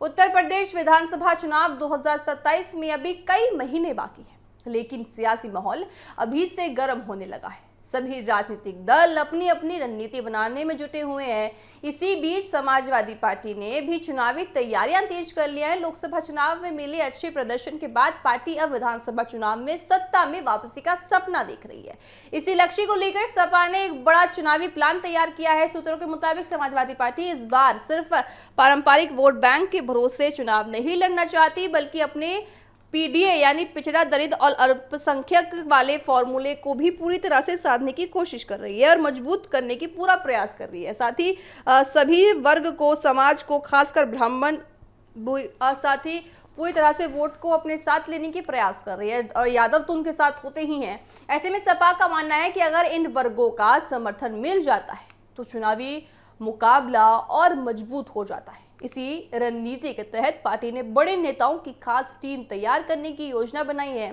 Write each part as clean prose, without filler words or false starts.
उत्तर प्रदेश विधानसभा चुनाव 2027 में अभी कई महीने बाकी हैं, लेकिन सियासी माहौल अभी से गर्म होने लगा है। सभी राजनीतिक दल अपनी अपनी रणनीति बनाने में जुटे हुए हैं। इसी बीच समाजवादी पार्टी ने भी चुनावी तैयारियां तेज कर लिया है। लोकसभा चुनाव में मिले अच्छे प्रदर्शन के बाद पार्टी अब विधानसभा चुनाव में सत्ता में वापसी का सपना देख रही है। इसी लक्ष्य को लेकर सपा ने एक बड़ा चुनावी प्लान तैयार किया है। सूत्रों के मुताबिक समाजवादी पार्टी इस बार सिर्फ पारंपरिक वोट बैंक के भरोसे चुनाव नहीं लड़ना चाहती, बल्कि अपने पीडीए यानी पिछड़ा दलित और अल्पसंख्यक वाले फॉर्मूले को भी पूरी तरह से साधने की कोशिश कर रही है और मजबूत करने की पूरा प्रयास कर रही है। साथ ही सभी वर्ग को, समाज को, खासकर ब्राह्मण साथ ही पूरी तरह से वोट को अपने साथ लेने की प्रयास कर रही है और यादव तो उनके साथ होते ही हैं। ऐसे में सपा का मानना है कि अगर इन वर्गों का समर्थन मिल जाता है तो चुनावी मुकाबला और मजबूत हो जाता है। इसी रणनीति के तहत पार्टी ने बड़े नेताओं की खास टीम तैयार करने की योजना बनाई है।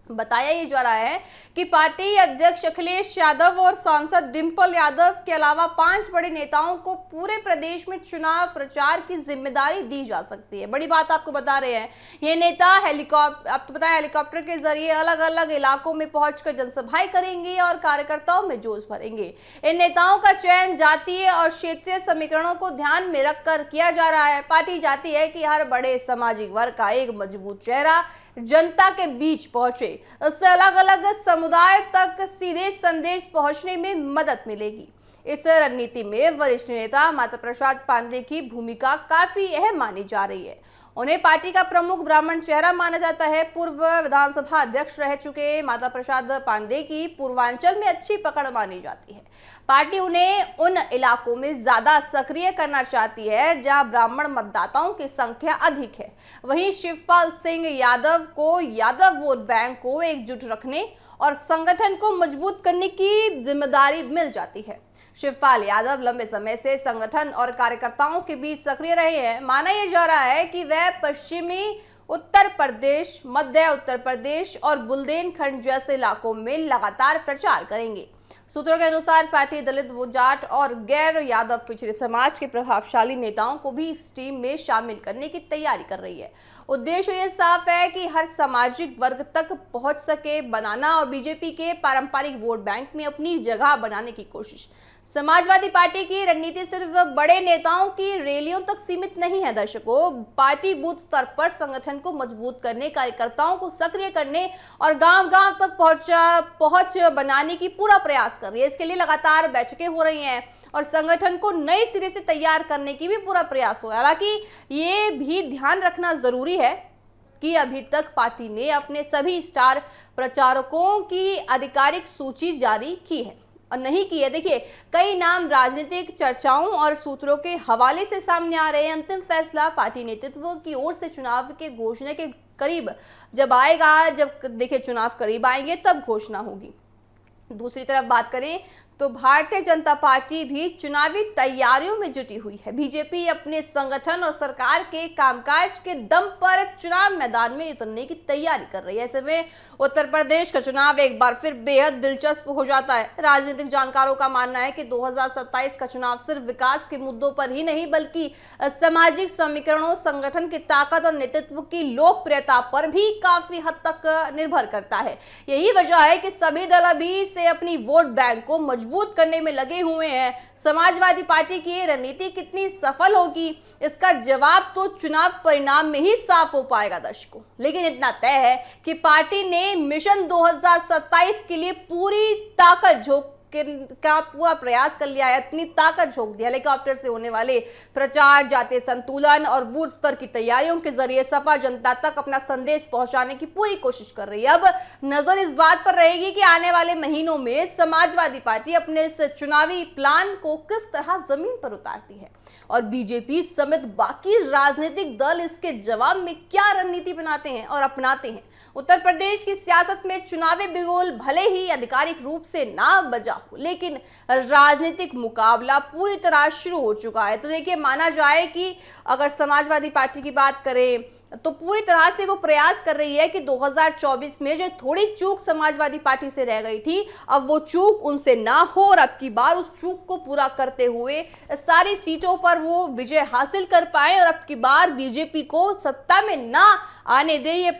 बताया ये जा रहा है कि पार्टी अध्यक्ष अखिलेश यादव और सांसद डिंपल यादव के अलावा 5 बड़े नेताओं को पूरे प्रदेश में चुनाव प्रचार की जिम्मेदारी दी जा सकती है। बड़ी बात आपको बता रहे हैं, ये नेता आपको पता है हेलीकॉप्टर के जरिए अलग अलग इलाकों में पहुंचकर जनसभाएं करेंगे और कार्यकर्ताओं में जोश भरेंगे। इन नेताओं का चयन जातीय और क्षेत्रीय समीकरणों को ध्यान में रखकर किया जा रहा है। पार्टी चाहती है कि हर बड़े सामाजिक वर्ग का एक मजबूत चेहरा जनता के बीच पहुंचे। इससे अलग अलग समुदाय तक सीधे संदेश पहुंचने में मदद मिलेगी। इस रणनीति में वरिष्ठ नेता माता प्रसाद पांडे की भूमिका काफी अहम मानी जा रही है। उन्हें पार्टी का प्रमुख ब्राह्मण चेहरा माना जाता है। पूर्व विधानसभा अध्यक्ष रह चुके माता प्रसाद पांडे की पूर्वांचल में अच्छी पकड़ मानी जाती है। पार्टी उन्हें उन इलाकों में ज्यादा सक्रिय करना चाहती है जहां ब्राह्मण मतदाताओं की संख्या अधिक है। वहीं शिवपाल सिंह यादव को यादव वोट बैंक को एकजुट रखने और संगठन को मजबूत करने की जिम्मेदारी मिल जाती है। शिवपाल यादव लंबे समय से संगठन और कार्यकर्ताओं के बीच सक्रिय रहे हैं। माना यह जा रहा है कि वह पश्चिमी उत्तर प्रदेश, मध्य उत्तर प्रदेश और बुंदेलखंड जैसे इलाकों में लगातार प्रचार करेंगे। सूत्रों के अनुसार पार्टी दलित, जाट और गैर यादव पिछड़े समाज के प्रभावशाली नेताओं को भी इस टीम में शामिल करने की तैयारी कर रही है। उद्देश्य ये साफ है कि हर सामाजिक वर्ग तक पहुंच सके बनाना और बीजेपी के पारंपरिक वोट बैंक में अपनी जगह बनाने की कोशिश। समाजवादी पार्टी की रणनीति सिर्फ बड़े नेताओं की रैलियों तक सीमित नहीं है। दर्शकों, पार्टी बूथ स्तर पर संगठन को मजबूत करने, कार्यकर्ताओं को सक्रिय करने और गांव-गांव तक पहुंच बनाने की पूरा प्रयास कर रही है। इसके लिए लगातार बैठकें हो रही हैं और संगठन को नए सिरे से तैयार करने की भी पूरा प्रयास हो रहा है। हालांकि ये भी ध्यान रखना जरूरी है कि अभी तक पार्टी ने अपने सभी स्टार प्रचारकों की आधिकारिक सूची जारी की है और नहीं की है। देखिए, कई नाम राजनीतिक चर्चाओं और सूत्रों के हवाले से सामने आ रहे हैं। अंतिम फैसला पार्टी नेतृत्व की ओर से चुनाव के घोषणा के करीब जब आएगा, जब देखिए चुनाव करीब आएंगे तब घोषणा होगी। दूसरी तरफ बात करें तो भारतीय जनता पार्टी भी चुनावी तैयारियों में जुटी हुई है। बीजेपी अपने संगठन और सरकार के कामकाज के दम पर चुनाव मैदान में उतरने की तैयारी कर रही है। ऐसे में उत्तर प्रदेश का चुनाव एक बार फिर बेहद दिलचस्प हो जाता है। राजनीतिक जानकारों का मानना है कि 2027 का चुनाव सिर्फ विकास के मुद्दों पर ही नहीं, बल्कि सामाजिक समीकरणों, संगठन की ताकत और नेतृत्व की लोकप्रियता पर भी काफी हद तक निर्भर करता है। यही वजह है कि सभी दल अभी से अपनी वोट बैंक को मजबूत करने में लगे हुए हैं। समाजवादी पार्टी की रणनीति कितनी सफल होगी, इसका जवाब तो चुनाव परिणाम में ही साफ हो पाएगा दर्शकों। लेकिन इतना तय है कि पार्टी ने मिशन 2027 के लिए पूरी ताकत झोंक का पूरा प्रयास कर लिया है, इतनी ताकत झोंक दी। हेलीकॉप्टर से होने वाले प्रचार, जातीय संतुलन और बूथ स्तर की तैयारियों के जरिए सपा जनता तक अपना संदेश पहुंचाने की पूरी कोशिश कर रही है। अब नजर इस बात पर रहेगी कि आने वाले महीनों में समाजवादी पार्टी अपने इस चुनावी प्लान को किस तरह जमीन पर उतारती है और बीजेपी समेत बाकी राजनीतिक दल इसके जवाब में क्या रणनीति बनाते हैं और अपनाते हैं। उत्तर प्रदेश की सियासत में चुनावी बिगुल भले ही आधिकारिक रूप से ना बजा हो, लेकिन राजनीतिक मुकाबला पूरी तरह शुरू हो चुका है। तो देखिए, माना जाए कि अगर समाजवादी पार्टी की बात करें तो पूरी तरह से वो प्रयास कर रही है कि 2024 में जो थोड़ी चूक समाजवादी पार्टी से रह गई थी, अब वो चूक उनसे ना हो और अब की बार उस चूक को पूरा करते हुए सारी सीटों पर वो विजय हासिल कर पाए और अब की बार बीजेपी को सत्ता में ना आने दे। ये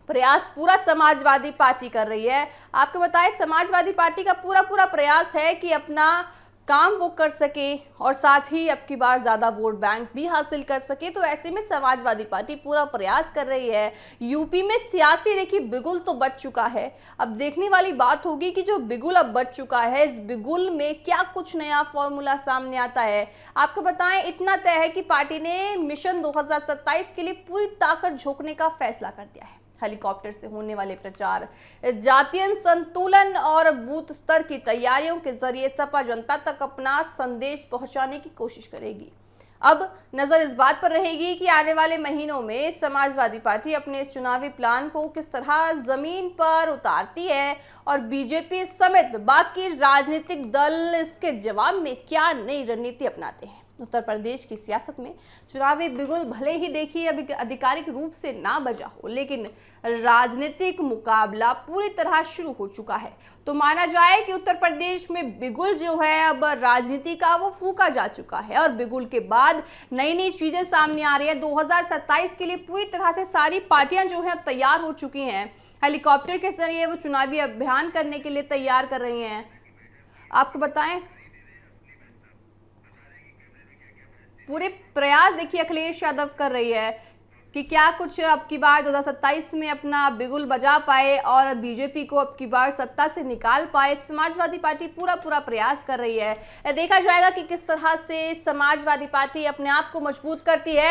प्रयास पूरा समाजवादी पार्टी कर रही है। आपको बताएं, समाजवादी पार्टी का पूरा प्रयास है कि अपना काम वो कर सके और साथ ही अब की बार ज्यादा वोट बैंक भी हासिल कर सके। तो ऐसे में समाजवादी पार्टी पूरा प्रयास कर रही है। यूपी में सियासी देखिए बिगुल तो बच चुका है। अब देखने वाली बात होगी कि जो बिगुल अब बच चुका है, इस बिगुल में क्या कुछ नया फॉर्मूला सामने आता है। आपको बताएं, इतना तय है कि पार्टी ने मिशन 2027 के लिए पूरी ताकत झोंकने का फैसला कर दिया है। हेलीकॉप्टर से होने वाले प्रचार, जातीय संतुलन और बूथ स्तर की तैयारियों के जरिए सपा जनता तक अपना संदेश पहुंचाने की कोशिश करेगी। अब नजर इस बात पर रहेगी कि आने वाले महीनों में समाजवादी पार्टी अपने इस चुनावी प्लान को किस तरह जमीन पर उतारती है और बीजेपी समेत बाकी राजनीतिक दल इसके जवाब में क्या नई रणनीति अपनाते हैं। उत्तर प्रदेश की सियासत में चुनावी बिगुल भले ही देखिए अभी आधिकारिक रूप से ना बजा हो, लेकिन राजनीतिक मुकाबला पूरी तरह शुरू हो चुका है। तो माना जाए कि उत्तर प्रदेश में बिगुल जो है अब राजनीति का वो फूका जा चुका है और बिगुल के बाद नई नई चीजें सामने आ रही है। 2027 के लिए पूरी तरह से सारी पार्टियां जो है अब तैयार हो चुकी हैं। हेलीकॉप्टर के जरिए वो चुनावी अभियान करने के लिए तैयार कर रही हैं। आपको बताएं, पूरे प्रयास देखिए अखिलेश यादव कर रही है कि क्या कुछ अब की बार 2027 में अपना बिगुल बजा पाए और बीजेपी को अब की बार सत्ता से निकाल पाए। समाजवादी पार्टी पूरा प्रयास कर रही है। देखा जाएगा कि किस तरह से समाजवादी पार्टी अपने आप को मजबूत करती है।